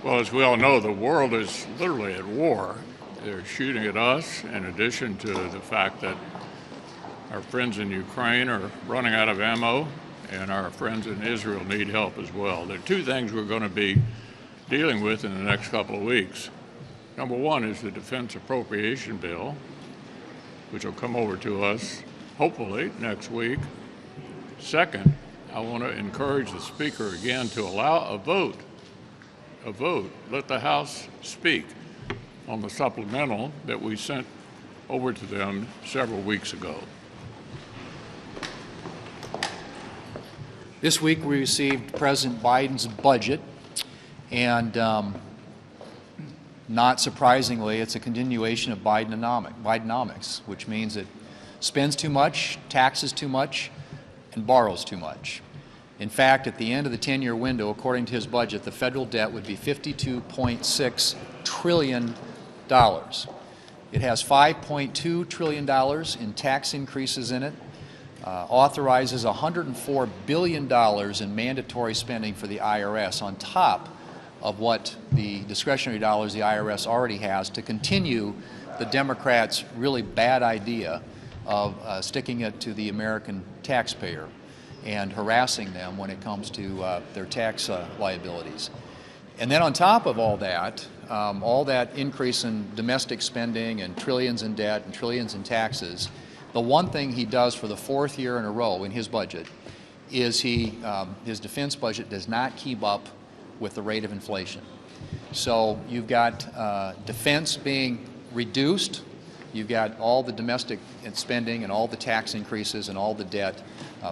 Well, as we all know, the world is literally at war. They're shooting at us, in addition to the fact that our friends in Ukraine are running out of ammo, and our friends in Israel need help as well. There are two things we're going to be dealing with in the next couple of weeks. Number one is the Defense Appropriation Bill, which will come over to us, hopefully, next week. Second, I want to encourage the Speaker again to allow a vote. Let the House speak on the supplemental that we sent over to them several weeks ago. This week we received President Biden's budget, and not surprisingly, it's a continuation of Bidenomics, which means it spends too much, taxes too much, and borrows too much. In fact, at the end of the 10-year window, according to his budget, the federal debt would be $52.6 trillion. It has $5.2 trillion in tax increases in it, authorizes $104 billion in mandatory spending for the IRS on top of what the discretionary dollars the IRS already has to continue the Democrats' really bad idea of sticking it to the American taxpayer and harassing them when it comes to their tax liabilities. And then on top of all that increase in domestic spending and trillions in debt and trillions in taxes, the one thing he does for the fourth year in a row in his budget is his defense budget does not keep up with the rate of inflation. So you've got defense being reduced, you've got all the domestic spending and all the tax increases and all the debt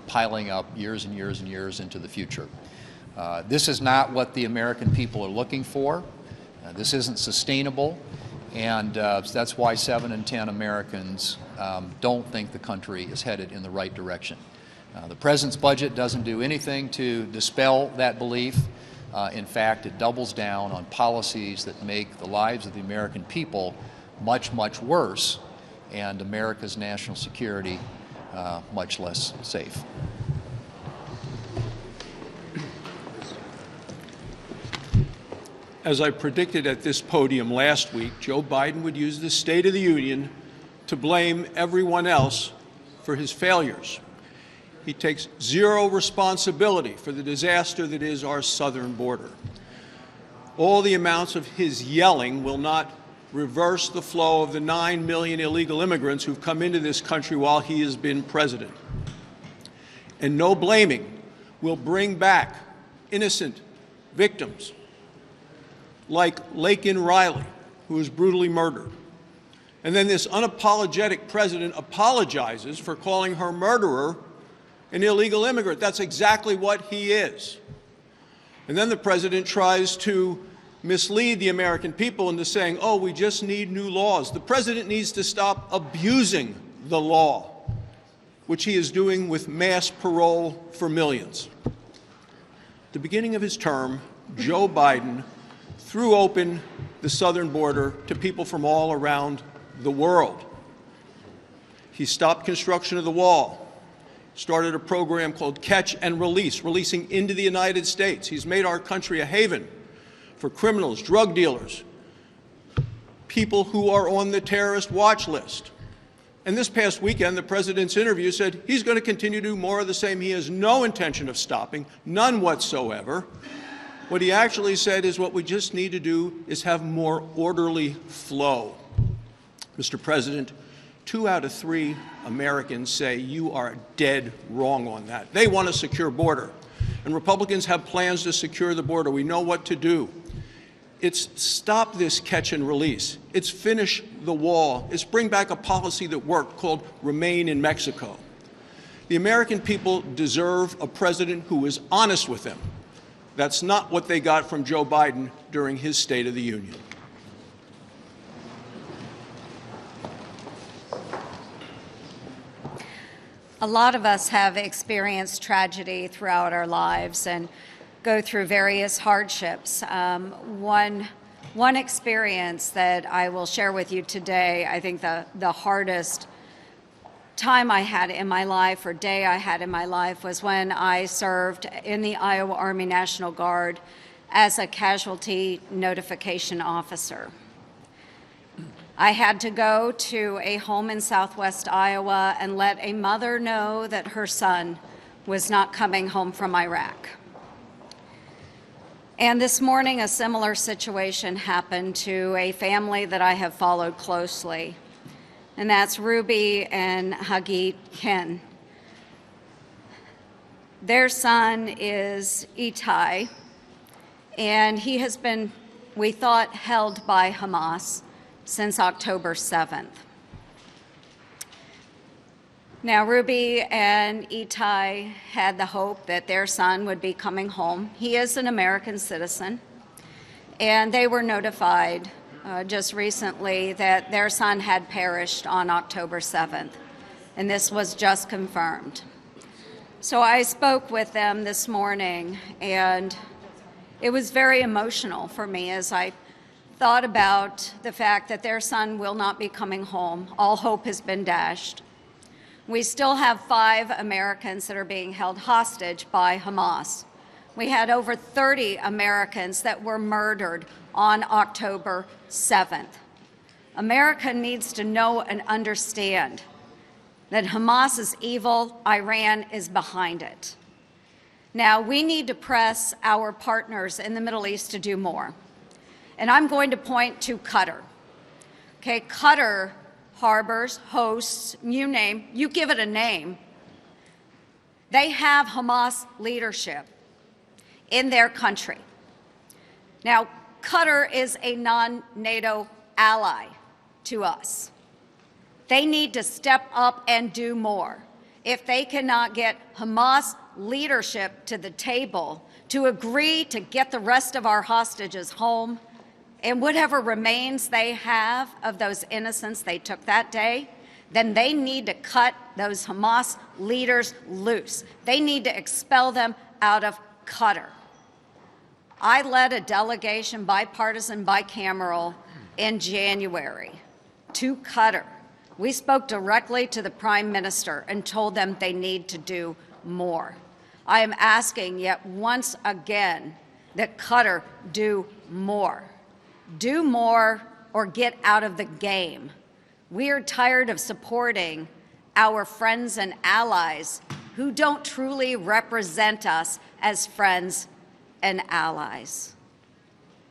piling up years and years and years into the future. This is not what the American people are looking for. This isn't sustainable, and that's why 7 in 10 Americans don't think the country is headed in the right direction. The President's budget doesn't do anything to dispel that belief. In fact, it doubles down on policies that make the lives of the American people much, much worse, and America's national security much less safe. As I predicted at this podium last week, Joe Biden would use the State of the Union to blame everyone else for his failures. He takes zero responsibility for the disaster that is our southern border. All the amounts of his yelling will not reverse the flow of the 9 million illegal immigrants who've come into this country while he has been president. And no blaming will bring back innocent victims like Laken Riley, who was brutally murdered. And then this unapologetic president apologizes for calling her murderer an illegal immigrant. That's exactly what he is. And then the president tries to mislead the American people into saying, oh, we just need new laws. The president needs to stop abusing the law, which he is doing with mass parole for millions. At the beginning of his term, Joe Biden threw open the southern border to people from all around the world. He stopped construction of the wall, started a program called Catch and Release, releasing into the United States. He's made our country a haven for criminals, drug dealers, people who are on the terrorist watch list. And this past weekend, the president's interview said he's going to continue to do more of the same. He has no intention of stopping, none whatsoever. What he actually said is what we just need to do is have more orderly flow. Mr. President, 2 out of 3 Americans say you are dead wrong on that. They want a secure border, and Republicans have plans to secure the border. We know what to do. It's stop this catch and release. It's finish the wall. It's bring back a policy that worked called Remain in Mexico. The American people deserve a president who is honest with them. That's not what they got from Joe Biden during his State of the Union. A lot of us have experienced tragedy throughout our lives and go through various hardships. One experience that I will share with you today, I think the hardest time I had in my life or day I had in my life was when I served in the Iowa Army National Guard as a casualty notification officer. I had to go to a home in southwest Iowa and let a mother know that her son was not coming home from Iraq. And this morning, a similar situation happened to a family that I have followed closely, and that's Ruby and Hagit Ken. Their son is Itai, and he has been, we thought, held by Hamas since October 7th. Now, Ruby and Itai had the hope that their son would be coming home. He is an American citizen, and they were notified just recently that their son had perished on October 7th, and this was just confirmed. So I spoke with them this morning, and it was very emotional for me as I thought about the fact that their son will not be coming home. All hope has been dashed. We still have 5 Americans that are being held hostage by Hamas. We had over 30 Americans that were murdered on October 7th. America needs to know and understand that Hamas is evil, Iran is behind it. Now, we need to press our partners in the Middle East to do more. And I'm going to point to Qatar. Okay, Qatar harbors, hosts, you give it a name. They have Hamas leadership in their country. Now, Qatar is a non-NATO ally to us. They need to step up and do more. If they cannot get Hamas leadership to the table to agree to get the rest of our hostages home, and whatever remains they have of those innocents they took that day, then they need to cut those Hamas leaders loose. They need to expel them out of Qatar. I led a delegation, bipartisan, bicameral, in January to Qatar. We spoke directly to the Prime Minister and told them they need to do more. I am asking yet once again that Qatar do more. Do more or get out of the game. We are tired of supporting our friends and allies who don't truly represent us as friends and allies.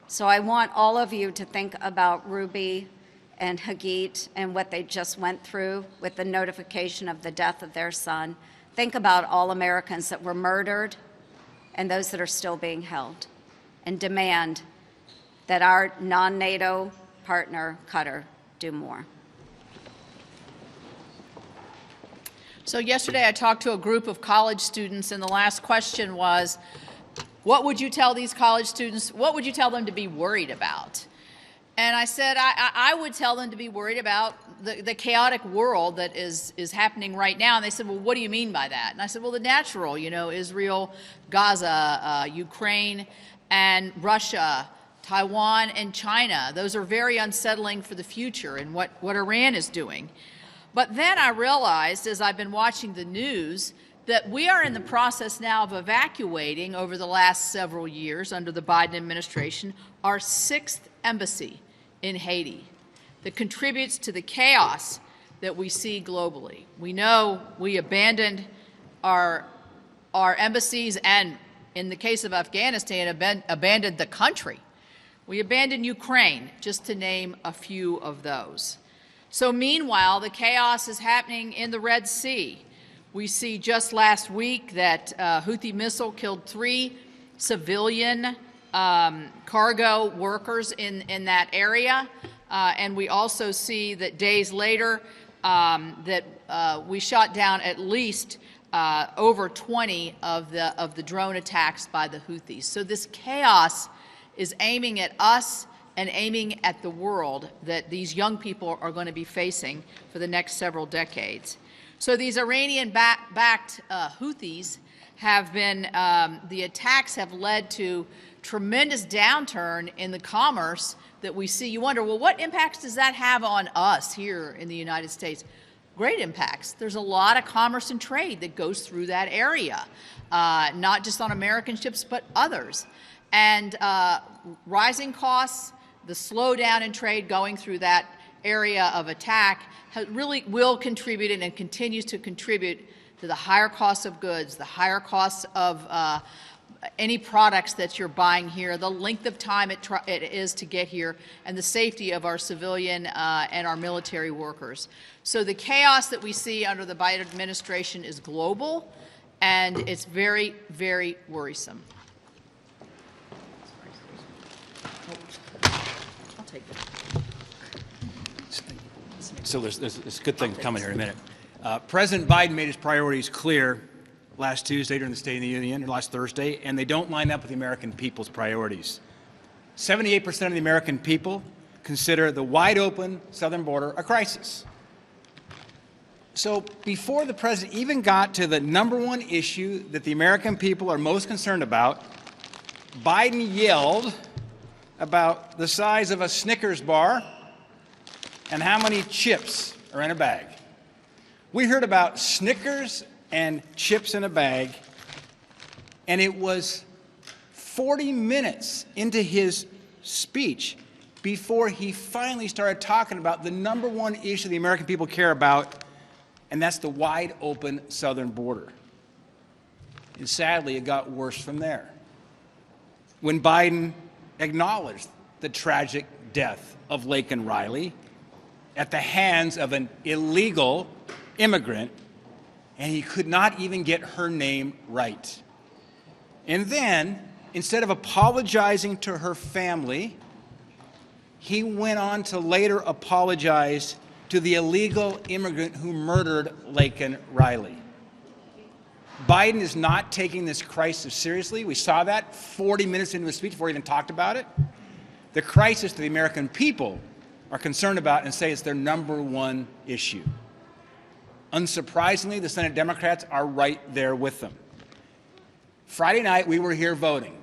So I want all of you to think about Ruby and Hagit and what they just went through with the notification of the death of their son. Think about all Americans that were murdered and those that are still being held, and demand that our non-NATO partner, Qatar, do more. So yesterday I talked to a group of college students, and the last question was, what would you tell these college students, what would you tell them to be worried about? And I said I would tell them to be worried about the chaotic world that is happening right now. And they said, well, what do you mean by that? And I said, well, the natural, Israel, Gaza, Ukraine, and Russia, Taiwan, and China. Those are very unsettling for the future and what Iran is doing. But then I realized, as I've been watching the news, that we are in the process now of evacuating, over the last several years under the Biden administration, our 6th embassy in Haiti that contributes to the chaos that we see globally. We know we abandoned our embassies, and in the case of Afghanistan, abandoned the country. We abandoned Ukraine, just to name a few of those. So meanwhile, the chaos is happening in the Red Sea. We see just last week that Houthi missile killed 3 civilian cargo workers in that area. And we also see that days later that we shot down at least over 20 of the drone attacks by the Houthis. So this chaos is aiming at us and aiming at the world that these young people are going to be facing for the next several decades. So these Iranian-backed Houthis have been, the attacks have led to tremendous downturn in the commerce that we see. You wonder, well, what impacts does that have on us here in the United States? Great impacts. There's a lot of commerce and trade that goes through that area, not just on American ships, but others. And rising costs, the slowdown in trade going through that area of attack really will contribute and continues to contribute to the higher costs of goods, the higher costs of any products that you're buying here, the length of time it is to get here, and the safety of our civilian and our military workers. So the chaos that we see under the Biden administration is global, and it's very, very worrisome. I'll take it. So there's a good thing coming here in a minute. President Biden made his priorities clear last Tuesday during the State of the Union, or last Thursday, and they don't line up with the American people's priorities. 78% of the American people consider the wide-open southern border a crisis. So before the president even got to the #1 issue that the American people are most concerned about, Biden yelled about the size of a Snickers bar and how many chips are in a bag. We heard about Snickers and chips in a bag, and it was 40 minutes into his speech before he finally started talking about the #1 issue the American people care about, and that's the wide open southern border. And sadly, it got worse from there. When Biden acknowledged the tragic death of Laken Riley at the hands of an illegal immigrant, and he could not even get her name right. And then, instead of apologizing to her family, he went on to later apologize to the illegal immigrant who murdered Laken Riley. Biden is not taking this crisis seriously. We saw that 40 minutes into his speech before he even talked about it. The crisis that the American people are concerned about and say it's their #1 issue. Unsurprisingly, the Senate Democrats are right there with them. Friday night, we were here voting.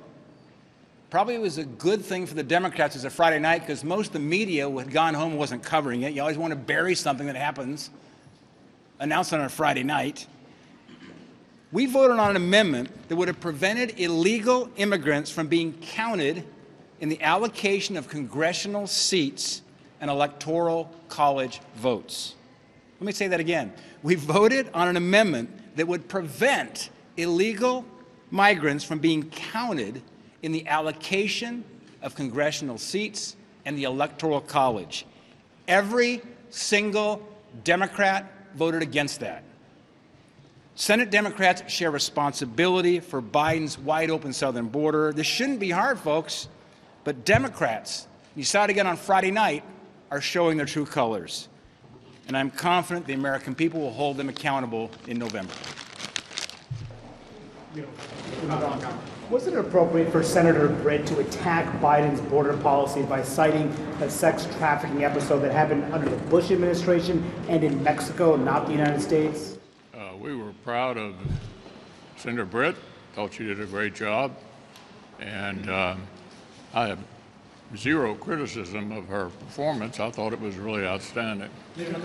Probably it was a good thing for the Democrats as a Friday night because most of the media had gone home and wasn't covering it. You always want to bury something that happens, announced on a Friday night. We voted on an amendment that would have prevented illegal immigrants from being counted in the allocation of congressional seats and electoral college votes. Let me say that again. We voted on an amendment that would prevent illegal migrants from being counted in the allocation of congressional seats and the electoral college. Every single Democrat voted against that. Senate Democrats share responsibility for Biden's wide-open southern border. This shouldn't be hard, folks, but Democrats, you saw it again on Friday night, are showing their true colors. And I'm confident the American people will hold them accountable in November. Was it appropriate for Senator Britt to attack Biden's border policy by citing a sex trafficking episode that happened under the Bush administration and in Mexico, not the United States? We were proud of Senator Britt. Thought she did a great job. And I have zero criticism of her performance. I thought it was really outstanding.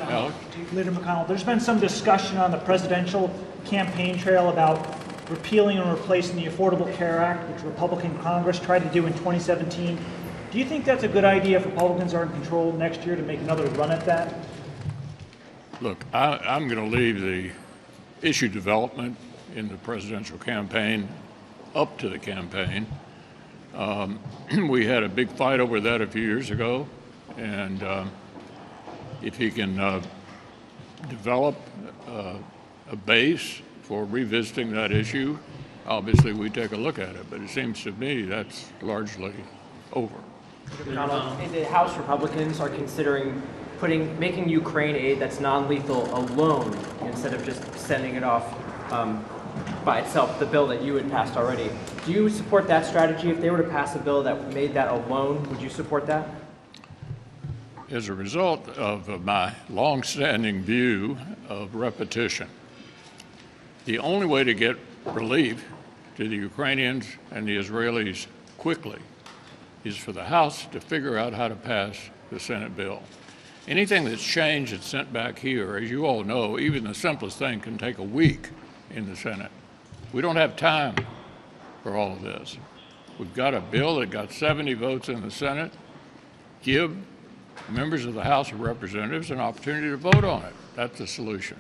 Alex? Leader McConnell, there's been some discussion on the presidential campaign trail about repealing and replacing the Affordable Care Act, which Republican Congress tried to do in 2017. Do you think that's a good idea if Republicans are in control next year to make another run at that? Look, I'm going to leave the issue development in the presidential campaign up to the campaign. We had a big fight over that a few years ago, and if he can develop a base for revisiting that issue, obviously we take a look at it, but it seems to me that's largely over. The House Republicans are considering making Ukraine aid that's non-lethal a loan instead of just sending it off by itself, the bill that you had passed already. Do you support that strategy? If they were to pass a bill that made that a loan, would you support that? As a result of my long-standing view of repetition, the only way to get relief to the Ukrainians and the Israelis quickly is for the House to figure out how to pass the Senate bill. Anything that's changed and sent back here, as you all know, even the simplest thing can take a week in the Senate. We don't have time for all of this. We've got a bill that got 70 votes in the Senate. Give members of the House of Representatives an opportunity to vote on it. That's the solution.